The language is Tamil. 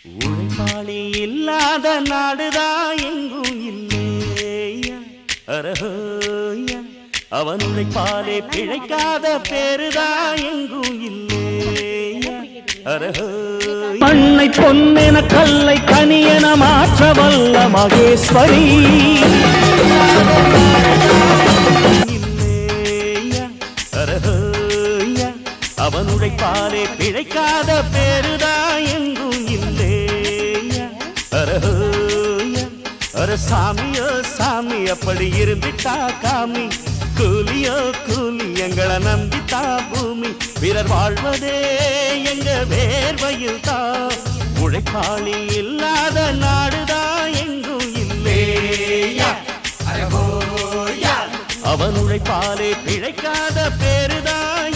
உழைப்பாளி இல்லாத நாடுதான் எங்கும் இல்லையா அரஹோயா அவன் உழைப்பாலே பிழைக்காத பேருதான் எங்கும் இல்லையா அரஹோயா மண்ணை பொன்னென கல்லை கனியென மாற்ற வல்ல மகேஸ்வரி இல்லையா அரஹோயா அவன் உழைப்பாலே பிழைக்காத பேருதான் எங்கும் இல்லையா அரஹோயா அர சாமியோ சாமி அப்படி இருந்துட்டா காமி கூலியோ கூலி எங்களை நம்பித்தா பூமி பிறர் வாழ்வதே எங்க வேர்வையில் தான் உழைப்பாளி இல்லாத நாடுதான் எங்கும் இல்லையா அரஹோயா அவன் உழைப்பாலே பிழைக்காத பேருதான்